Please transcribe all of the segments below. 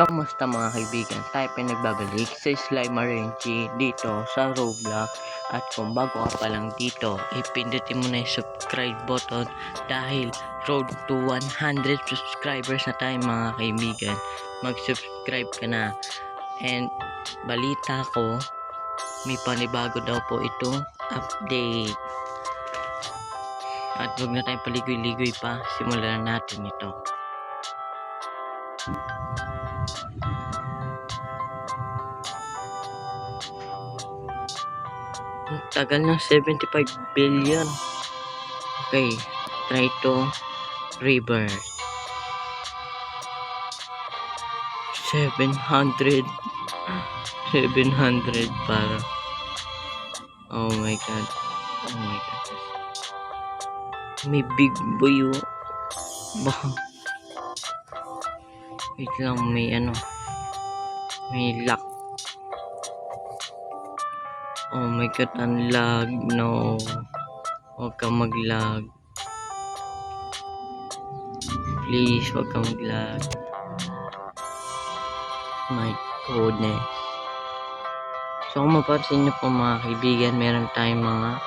Kamusta mga kaibigan? Tayo pa nagbabalik sa Slime RNG dito sa Roblox. At kung bago ka pa lang dito, ipindutin mo na yung subscribe button dahil road to 100 subscribers na tayo mga kaibigan. Mag-subscribe ka na. And balita ko, may panibago daw po itong update. At huwag na tayong paligoy-ligoy pa, simulan na natin ito. Tagal ng 75 billion. Okay, try to reverse. 700 para. Oh my god. Oh my god. May big boy. Wait lang, may may lock. Oh my god, ang lag. No. Huwag kang mag-lag. Please, huwag kang mag-lag. My goodness. So, kung mapansin nyo po mga kaibigan, meron tayong mga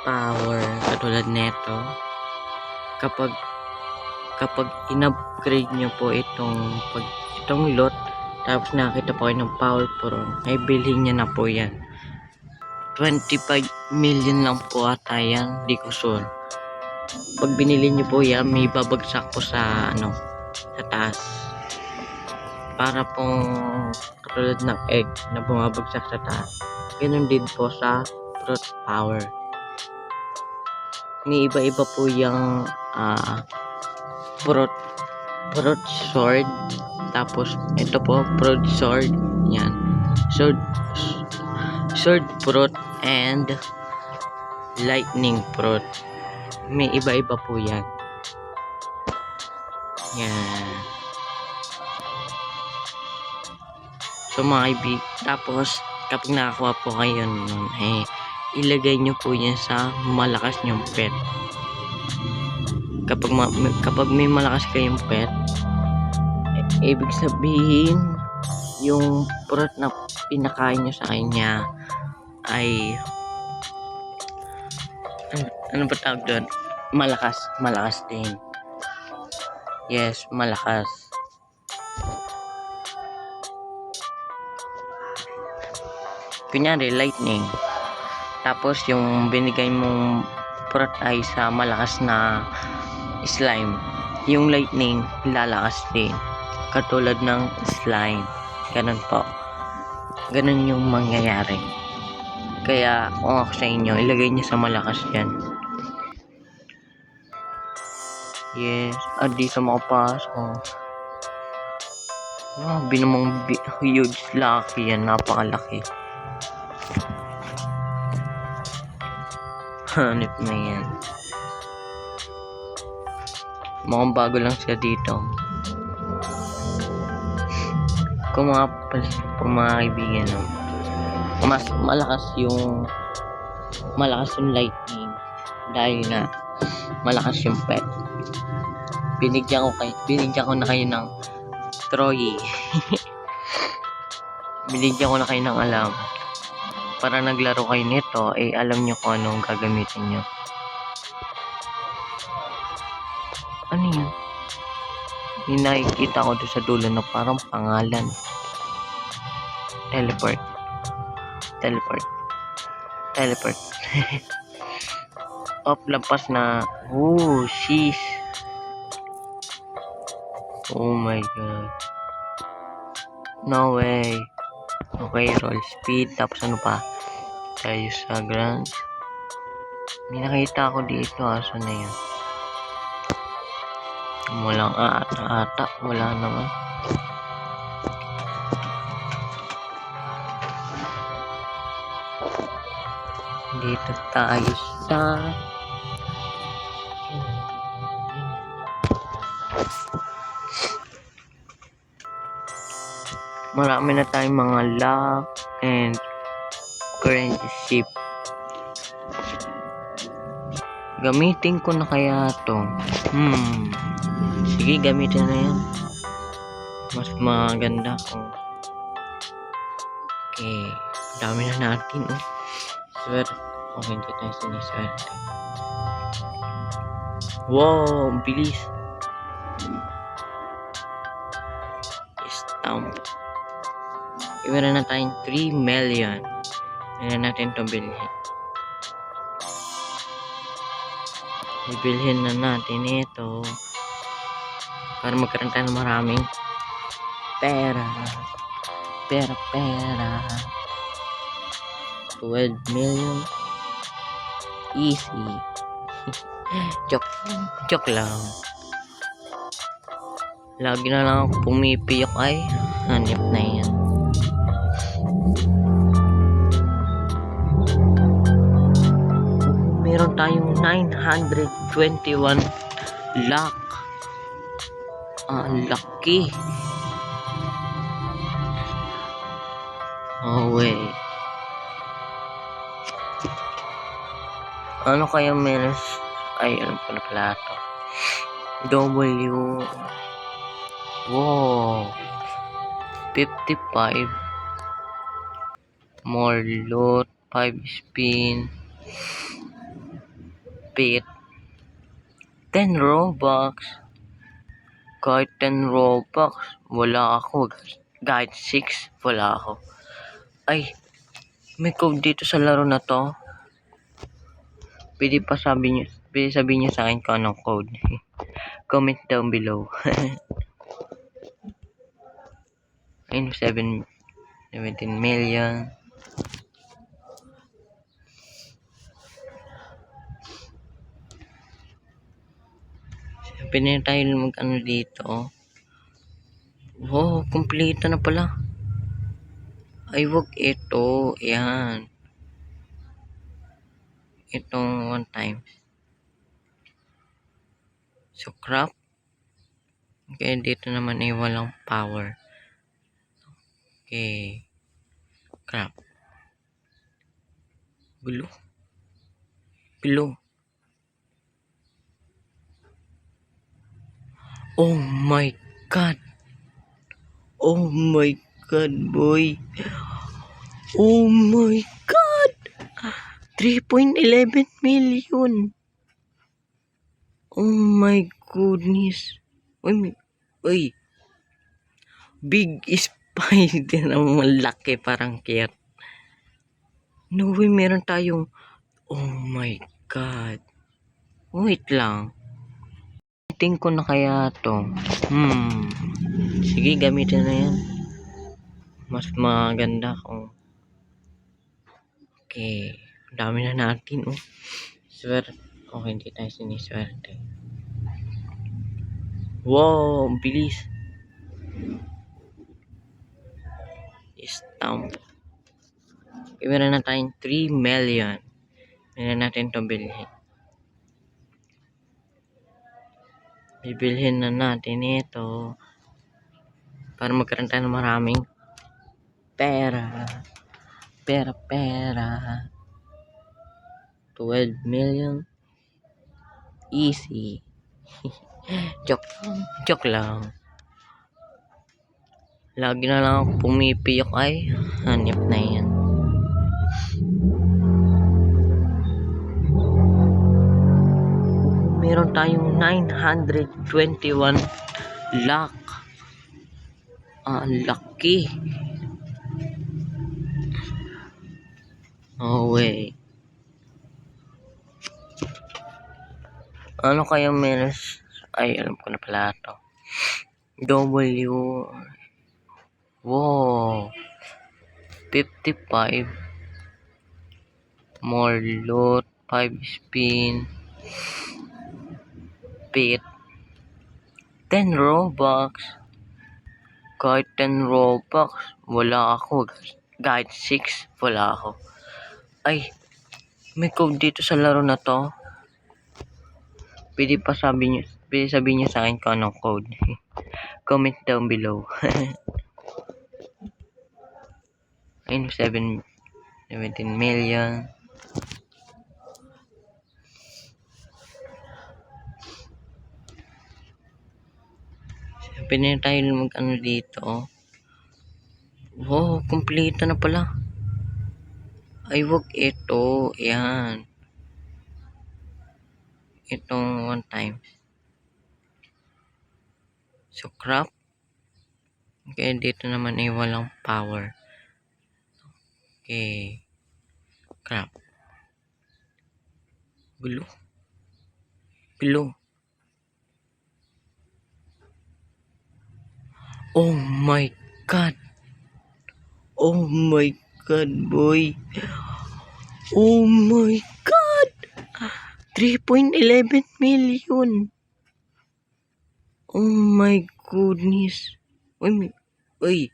power katulad neto. Kapag in-upgrade nyo po itong lot, tapos nakita po kayo ng power pro, ay bilhin nyo na po yan. 25 million lang po ata yan, di ko sure. Pag binili nyo po yan, may babagsak po sa sa taas. Para pong katulad ng egg na bumabagsak sa taas. Ganun din po sa fruit power. May iba-iba po yung fruit sword. Tapos ito po, fruit sword. Yan. Sword fruit and lightning fruit. May iba-iba po yan. Yan. So mga ibig, tapos kapag nakakuha po kayo nun, ilagay nyo po yan sa malakas nyong pet. Kapag may malakas kayong pet, ibig sabihin yung fruit na pinakain nyo sa kanya ay ano ba tawag doon? Malakas din. Yes, malakas. Kunyari lightning, tapos yung binigay mong fruit ay sa malakas na slime, yung lightning lalakas din katulad ng slime. Ganun po, ganun yung mangyayari. Kaya kung ako sa inyo, ilagay niyo sa malakas yan. Yes, dito makapasok. Binamang huge lucky yan, napakalaki. Hanip na yan. Mukhang bago lang siya dito. Kung mga kaibigan, mas malakas yung lightning dahil nga malakas yung pet. Binigyan ko na kayo ng Troy. Binigyan ko na kayo ng alam. Para naglaro kayo nito, alam nyo kung anong gagamitin nyo. Ano yun? May nakikita ko doon sa dulo na parang pangalan. Teleport. Lampas na. Oh, sheesh. Oh my god. No way. Okay, roll speed. Tapos ano pa? Tayo sa grand. May nakita ako dito. Asa na yun? Walang ata. Wala naman. Dito tayo sa marami na tayong mga lock and currency ship. Gamitin ko na kaya to. Sige, gamitin na yan. Mas maganda kung okay, dami na natin swerte. Okay, hindi tayo siniswerte. Wow, ang bilis. Stamp. Meron na tayong 3 million. Meron natin ito bilhin. Ibilhin na natin ito para magkaroon tayo ng maraming pera. Pera. 12 million. Easy. Joke lang. Lagi na lang ako pumipiyok ay hanip na yan. Meron tayong 921 lakh. Ang laki. Oh wait. Ano kaya meron? Ay, alam ko na pala ito. W. Wow. 55. More loot. 5 spin. Pit. 10 Robux. Kahit 10 Robux, wala ako. Kahit 6, wala ako. Ay, may code dito sa laro na to. Pwede sabihin nyo sa akin kung anong code. Comment down below. Ayun, 17 million. Pwede tayo mag-ano dito. Wow, kompleto na pala. Ay, wag ito. Yan. Itong one time. So, crap. Okay, dito naman ay walang power. Okay. Crap. Gulo. Oh my god. Oh my god, boy. Oh my god. 3.11 million. Oh my goodness. Uy. Big spider na malaki, parang cute. No way, meron tayong oh my god. Wait lang. Gamitin ko na kaya to. Sige, gamitin na yan. Mas maganda kung okay. Dami na natin swerte. Okay, hindi tayo siniswerte. Wow, ang bilis. Stamp. Meron na tayong 3 million. Meron natin ito bilhin. Bibilhin na natin ito para magkaroon tayo ng maraming pera. Pera. 12 million. Easy. Joke lang. Lagi na lang ako pumipiyok ay hanip na yan. Meron tayong 921 lakh. Ang laki. Oh wait. Ano kaya meron? Ay, alam ko na pala ito. W. Wow. 55. More loot. 5 spin. Pit. 10 Robux. Kahit 10 Robux, wala ako. Kahit 6, wala ako. Ay, may code dito sa laro na to. Pwede sabihin nyo sa akin kung anong code. Comment down below. Ayun, 17 million. pwede na tayo mag ano dito. Wow, kompleto na pala. Ay, wag ito. Yan. Itong one time. So, crop. Okay, dito naman ay walang power. Okay. Crop. Gulo. Gulo. Oh my God. Oh my God, boy. Oh my God. 3.11 million. Oh my goodness. Uy.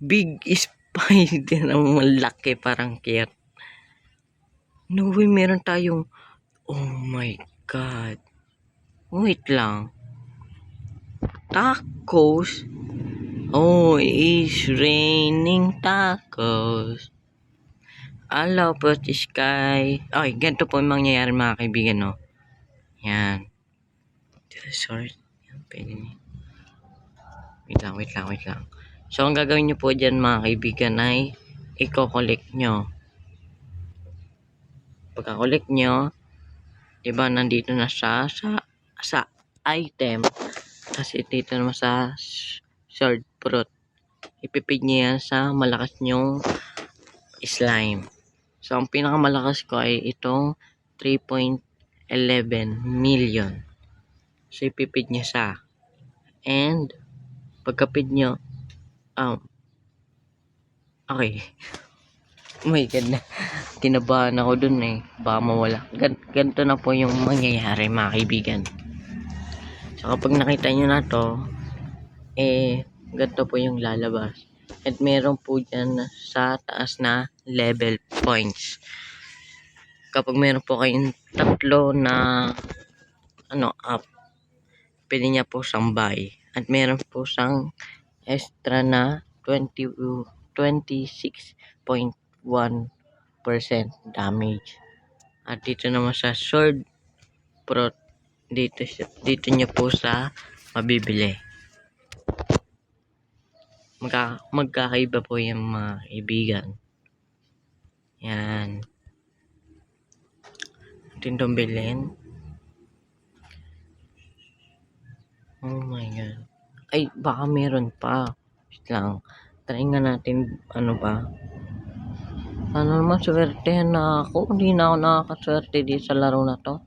Big spider na malaki, parang cute. No way, meron tayong... Oh my God. Wait lang. Tacos? Oh, it's raining tacos. Hello, po sky. Ay, ganito po yung mangyayari mga kaibigan, no? Yan. Sorry. Yan, pwede niya. Wait lang. So, ang gagawin nyo po dyan mga kaibigan ay i-collect nyo. Pagka-collect nyo, diba nandito na siya sa item. Kasi dito naman sa sword fruit. Ipipid nyo yan sa malakas nyong slime. So, ang pinakamalakas ko ay itong 3.11 million. So, ipipid nyo siya. And, pagkapid nyo, okay. Oh my God na. Kinabahan ako dun eh. Baka mawala. Ganito na po yung mangyayari mga kaibigan. So, kapag nakita nyo na to, ganito po yung lalabas. At meron po dyan sa taas na level points. Kapag meron po kayong tatlo na up, pwede niya po siyang buy. At meron po siyang extra na 26.1% damage. At dito naman sa sword fruit, dito niya po sa mabibili. Magkakaiba po yung mga kaibigan. Yan. Tindong bilhin. Oh my God. Ay, baka meron pa. Wait lang. Try nga natin, ano ba. Sana naman swertehan na ako. Hindi na ako nakakaswerte dito sa laro na to.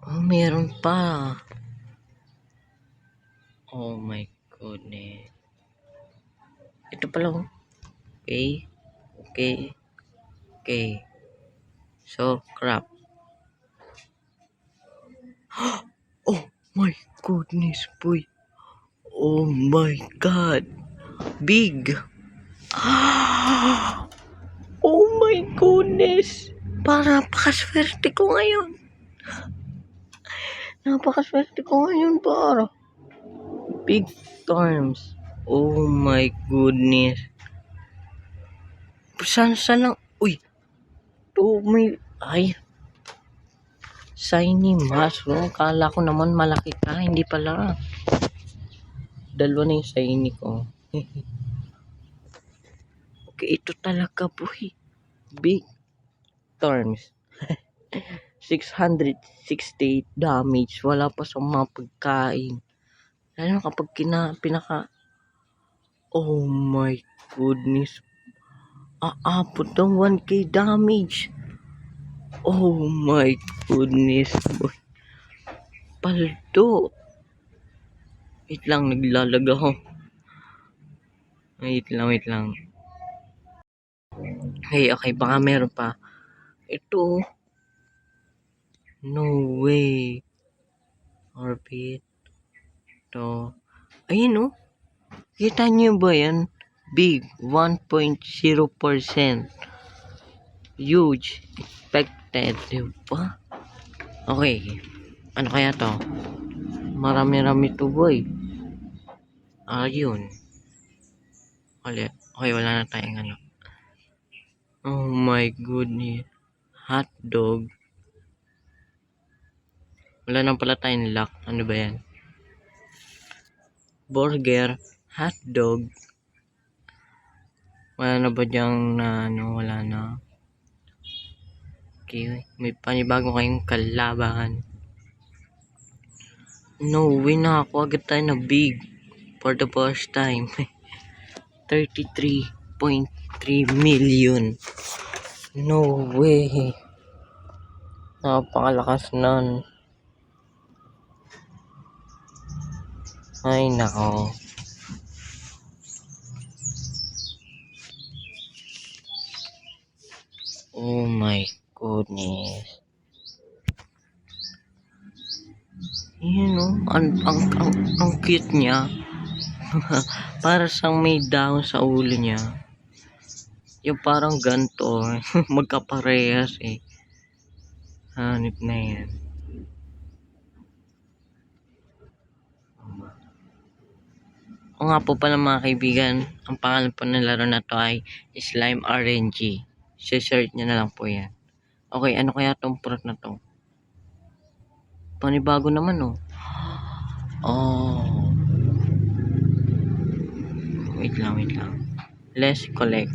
Oh, meron pa. Oh my goodness. Ito pala. Okay. So, crap. Oh my goodness, boy. Oh my God. Big. Oh my goodness. Napakaswerte ko ngayon. Para. Big storms. Oh my goodness. Saan lang? Uy. Ay. Shiny mushroom. Kala ko naman malaki ka. Hindi pala. Dalawa na yung shiny ko. Okay, ito talaga, boy. Big storms. 668 damage. Wala pa sa mga pagkain. Lalo kapag oh my goodness. Aabot ng 1k damage. Oh my goodness. Boy. Paldo. Wait lang, naglalag ako. Wait lang. Okay, baka meron pa. Ito. No way. Orbit. Ito. Ayun oh. Kita niyo ba yan? Big. 1.0%. Huge. Expected. Diba? Okay. Ano kaya to? Marami-rami to, boy. Ayun. Ulit. Okay, wala na tayong ano. Oh my goodness. Hotdog. Wala na pala tayong lock. Ano ba yan? Burger, hotdog. Wala na ba diyang na ano? Wala na. Okay, may panibago kayong kalaban. No way, nakakuha agad tayo na big for the first time. 33.3 million. No way. Napakalakas nun. Ay nako. Oh my goodness. Yun o. Ang cute niya. Para siyang may dahon sa ulo niya. Yung parang ganto. Magkaparehas eh. Hanip na yan. O nga po pala mga kaibigan, ang pangalan po ng laro na to ay Slime RNG. Search nyo na lang po yan. Okay, ano kaya tong fruit na to? Panibago naman oh. Oh. Wait lang. Let's collect.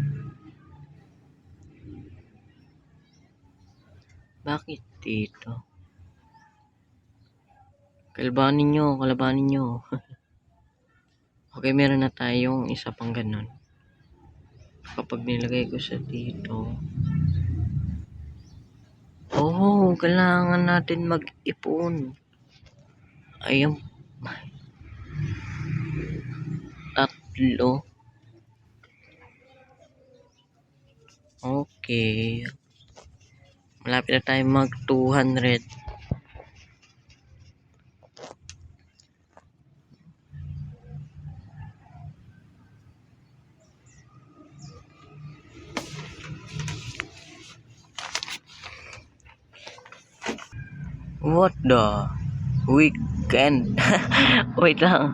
Bakit dito? Kalabanin nyo. Okay, meron na tayong isa pang ganun. Kapag nilagay ko sa dito. Oh, kailangan natin mag-ipon. Ayun. Tatlo. Okay. Malapit na tayo mag 200. What the weekend? wait lang.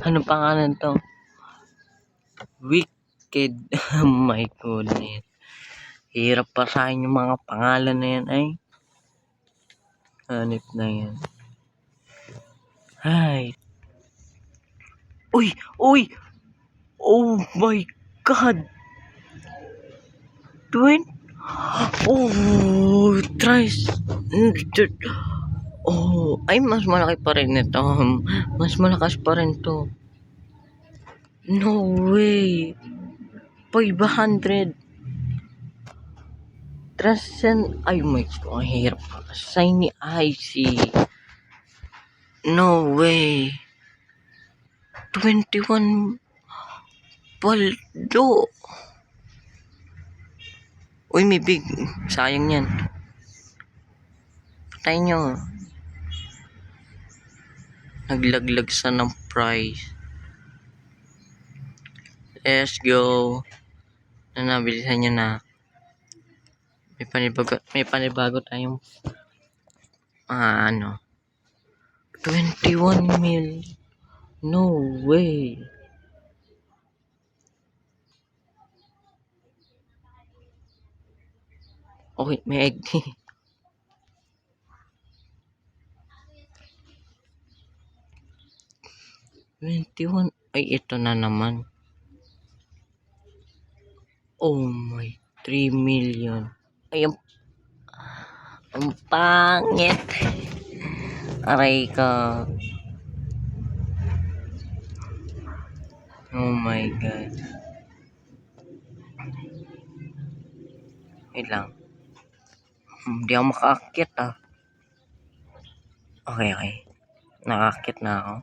Anong pangalan to? Wicked. Oh my goodness. Hirap pa sa akin yung mga pangalan na yan ay. Hanip na yan. Ay. Uy! Oh my God! Oh, thrice. Oh, ay mas malaki pa rin ito. Mas malakas pa rin to. No way. 500. Trasen. Ay my God. Ang hirap. Shiny Icy. No way. 21 paldo. Uy, may big. Sayang yan. Patay nyo. Naglaglag sa ng price. Let's go. Nabilisan nyo na. May panibago tayong 21 mil. No way. Okay, may egg. 21. Ay, ito na naman. Oh my, 3 million. Ay, ang pangit. Aray ka. Oh my God. Wait lang. Hindi ako makaakyat ah. Okay. Nakaakyat na ako.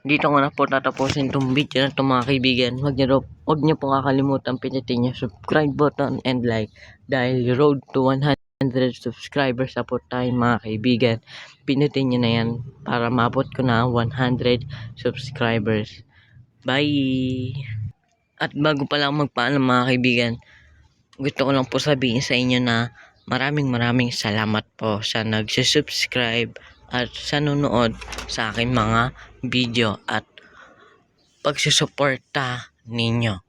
Dito ko na po tatapusin itong video na ito mga kaibigan. Huwag niyo po kakalimutan pindutin yung subscribe button and like. Dahil road to 100 subscribers na po tayo mga kaibigan. Pindutin niyo na yan para maabot ko na 100 subscribers. Bye! At bago pa lang magpaalam mga kaibigan, gusto ko lang po sabihin sa inyo na maraming salamat po sa nagsusubscribe at sa nanonood sa aking mga video at pagsusuporta ninyo.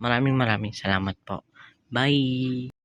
Maraming salamat po. Bye!